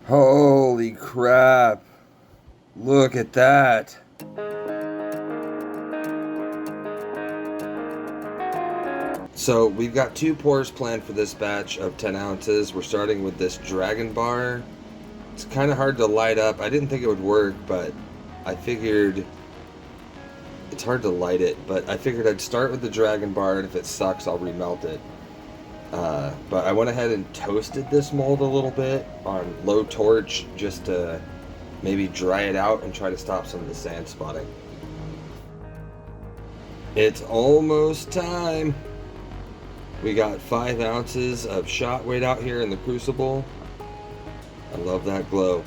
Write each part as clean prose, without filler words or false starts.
Holy crap. Look at that. So we've got two pours planned for this batch of 10 ounces. We're starting with this Dragon Bar. It's kind of hard to light up. I didn't think it would work, but I figured it's hard to light it, but I figured I'd start with the Dragon Bar, and if it sucks, I'll remelt it. But I went ahead and toasted this mold a little bit on low torch just to maybe dry it out and try to stop some of the sand spotting. It's almost time. We got 5 ounces of shot weight out here in the crucible. I love that glow.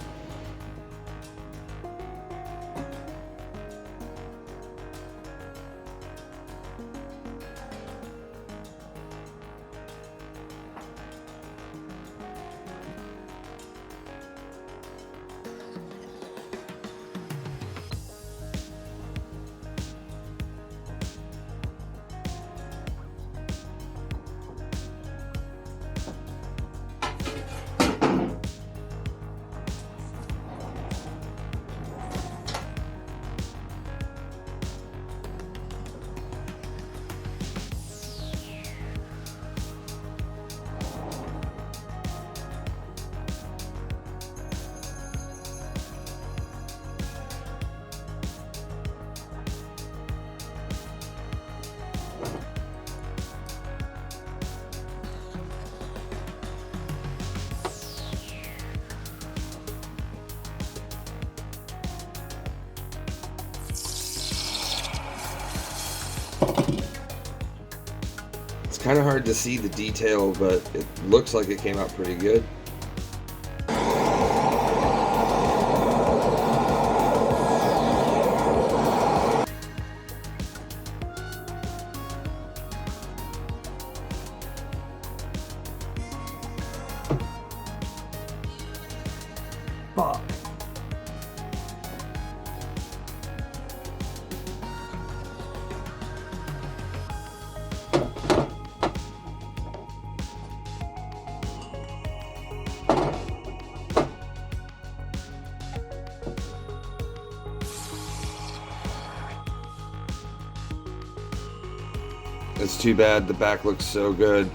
It's kind of hard to see the detail, but it looks like it came out pretty good. Fuck. It's too bad the back looks so good.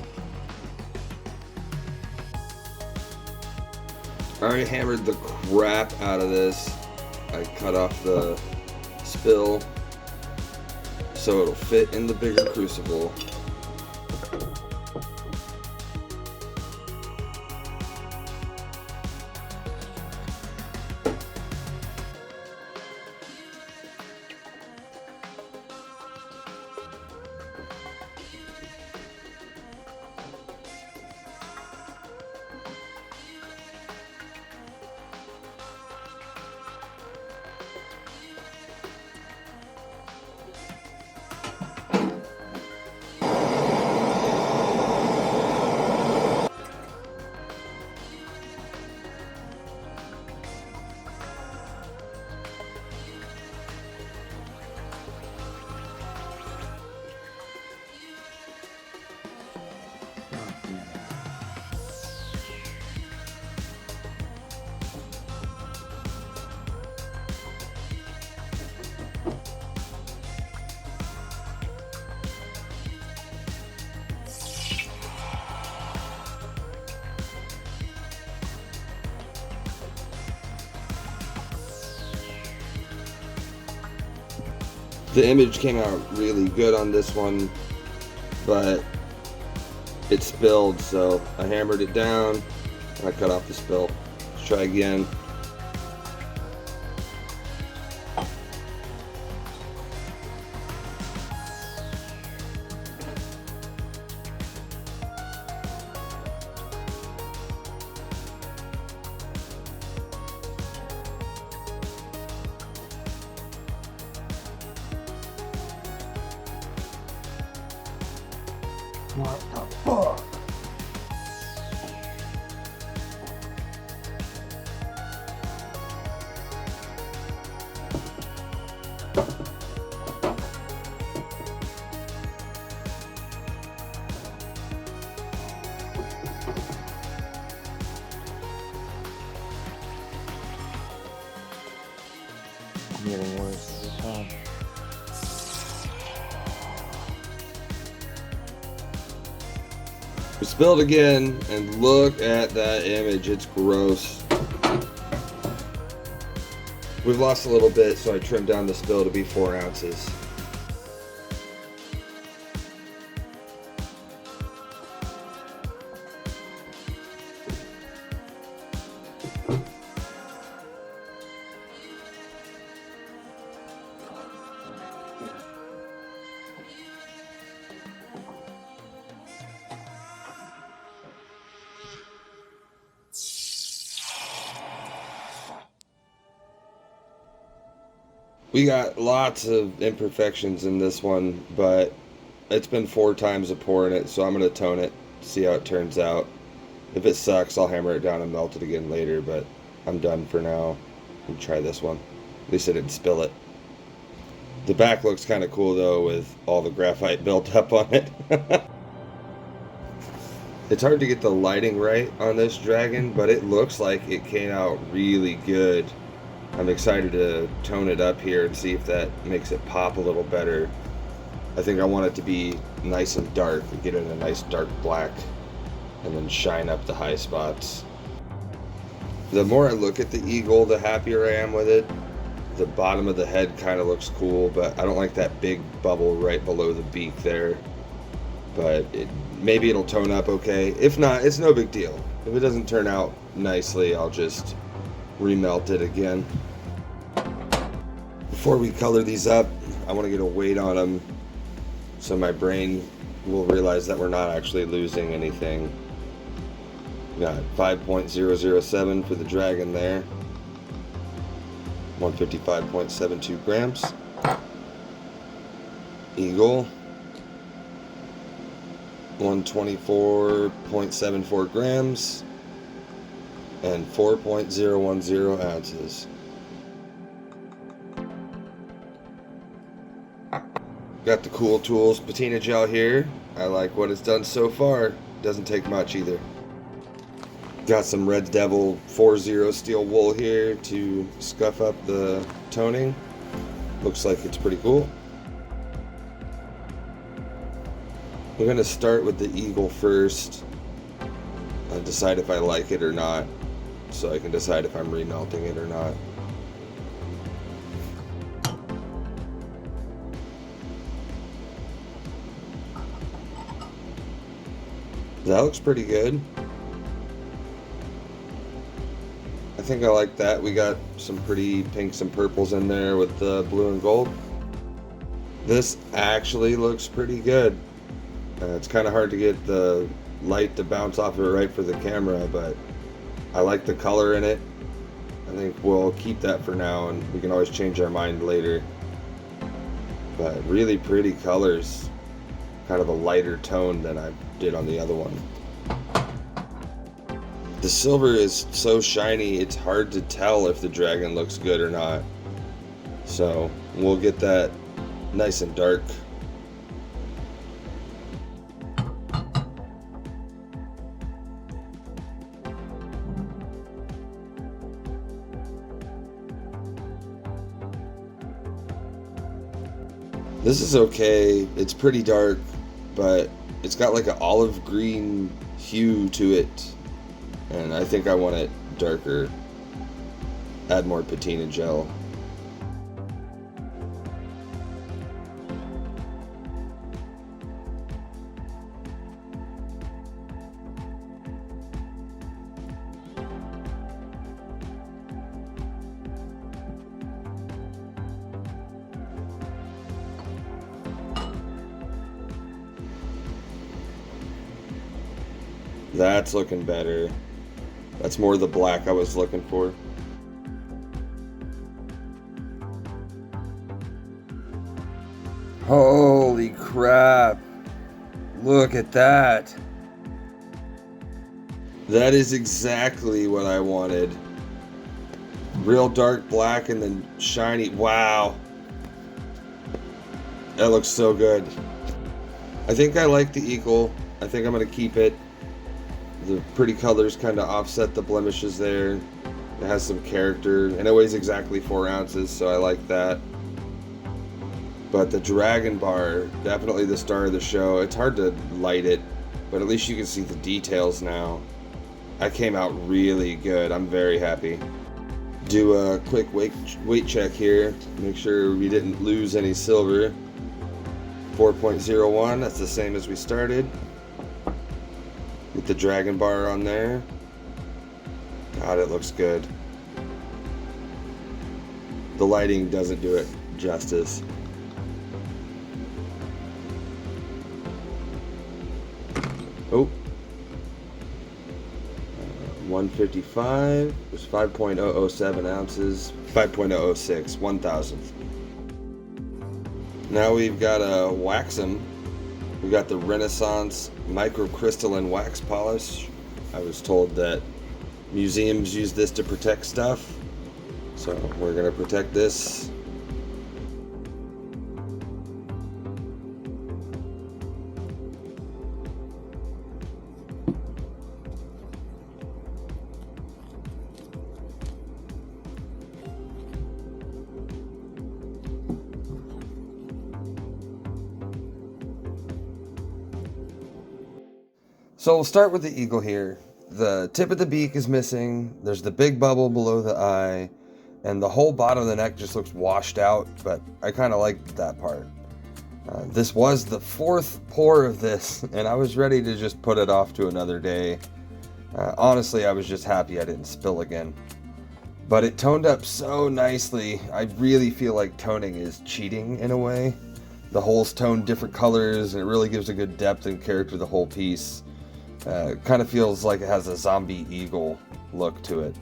I already hammered the crap out of this. I cut off the spill so it'll fit in the bigger crucible. The image came out really good on this one, but it spilled, so I hammered it down and I cut off the spill. Let's try again. What the fuck? Getting worse every time. We spilled again, and look at that image. It's gross. We've lost a little bit, so I trimmed down the spill to be 4 ounces. We got lots of imperfections in this one, but it's been 4 times of pouring it, so I'm going to tone it, see how it turns out. If it sucks, I'll hammer it down and melt it again later, but I'm done for now. We'll try this one. At least I didn't spill it. The back looks kind of cool, though, with all the graphite built up on it. It's hard to get the lighting right on this dragon, but it looks like it came out really good. I'm excited to tone it up here and see if that makes it pop a little better. I think I want it to be nice and dark and get it a nice dark black and then shine up the high spots. The more I look at the eagle, the happier I am with it. The bottom of the head kind of looks cool, but I don't like that big bubble right below the beak there. But maybe it'll tone up okay. If not, it's no big deal. If it doesn't turn out nicely, I'll just remelt it again. Before we color these up, I want to get a weight on them so my brain will realize that we're not actually losing anything. Got 5.007 for the dragon there, 155.72 grams. Eagle, 124.74 grams and 4.010 ounces. Got the Cool Tools patina gel here. I like what it's done so far. Doesn't take much either. Got some Red Devil 4-0 steel wool here to scuff up the toning. Looks like it's pretty cool. We're going to start with the eagle first and decide if I like it or not, so I can decide if I'm remelting it or not. That looks pretty good. I think I like that. We got some pretty pinks and purples in there with the blue and gold. This actually looks pretty good. It's kind of hard to get the light to bounce off of it right for the camera, but I like the color in it. I think we'll keep that for now, and we can always change our mind later. But really pretty colors. Kind of a lighter tone than I did on the other one. The silver is so shiny, it's hard to tell if the dragon looks good or not. So we'll get that nice and dark. This is okay. It's pretty dark, but it's got like an olive green hue to it, and I think I want it darker. Add more patina gel. That's looking better. That's more the black I was looking for. Holy crap. Look at that. That is exactly what I wanted. Real dark black and then shiny. Wow. That looks so good. I think I like the eagle. I think I'm going to keep it. The pretty colors kind of offset the blemishes there. It has some character, and it weighs exactly 4 ounces, so I like that. But the Dragon Bar, definitely the star of the show. It's hard to light it, but at least you can see the details now. That came out really good. I'm very happy. Do a quick weight check here. Make sure we didn't lose any silver. 4.01, that's the same as we started. With the Dragon Bar on there. God, it looks good. The lighting doesn't do it justice. Oh. 155 was 5.007 ounces. 5.006, 1,000th. Now we've got a Waxum. We got the Renaissance microcrystalline wax polish. I was told that museums use this to protect stuff, so we're gonna protect this. So we'll start with the eagle here. The tip of the beak is missing. There's the big bubble below the eye, and the whole bottom of the neck just looks washed out, but I kind of like that part. This was the 4th pour of this, and I was ready to just put it off to another day. Honestly, I was just happy I didn't spill again. But it toned up so nicely. I really feel like toning is cheating in a way. The holes tone different colors, and it really gives a good depth and character to the whole piece. Kind of feels like it has a zombie eagle look to it.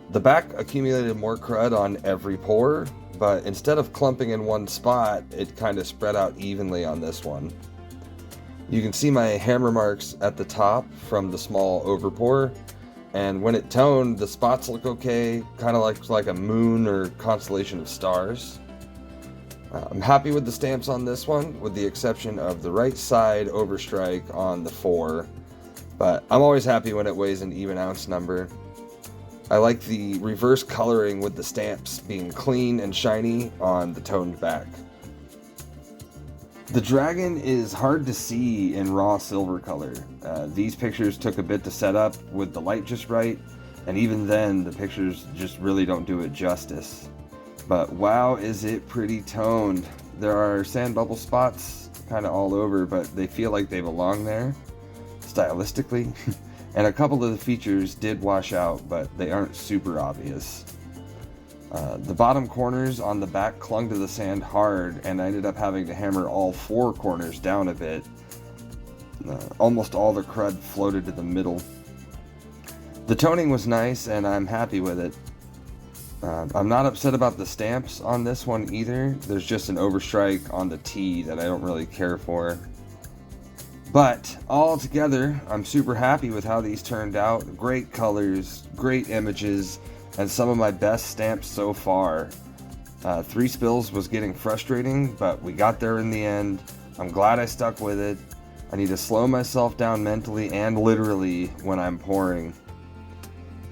The back accumulated more crud on every pour, but instead of clumping in one spot, it kind of spread out evenly on this one. You can see my hammer marks at the top from the small overpour, and when it toned, the spots look okay, kind of like a moon or constellation of stars. I'm happy with the stamps on this one, with the exception of the right side overstrike on the 4, but I'm always happy when it weighs an even ounce number. I like the reverse coloring with the stamps being clean and shiny on the toned back. The dragon is hard to see in raw silver color. These pictures took a bit to set up with the light just right, and even then the pictures just really don't do it justice. But wow, is it pretty toned. There are sand bubble spots kind of all over, but they feel like they belong there, stylistically. And a couple of the features did wash out, but they aren't super obvious. The bottom corners on the back clung to the sand hard, and I ended up having to hammer all 4 corners down a bit. Almost all the crud floated to the middle. The toning was nice, and I'm happy with it. I'm not upset about the stamps on this one either. There's just an overstrike on the T that I don't really care for. But all together, I'm super happy with how these turned out. Great colors, great images, and some of my best stamps so far. 3 spills was getting frustrating, but we got there in the end. I'm glad I stuck with it. I need to slow myself down mentally and literally when I'm pouring.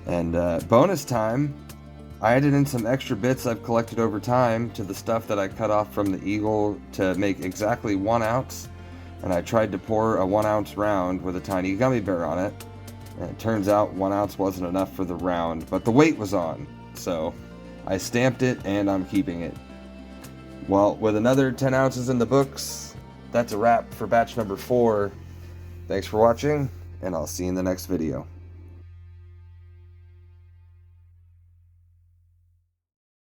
And bonus time, I added in some extra bits I've collected over time to the stuff that I cut off from the eagle to make exactly 1 ounce. And I tried to pour a 1 ounce round with a tiny gummy bear on it. And it turns out 1 ounce wasn't enough for the round, but the weight was on. So I stamped it and I'm keeping it. Well, with another 10 ounces in the books, that's a wrap for batch number 4. Thanks for watching, and I'll see you in the next video.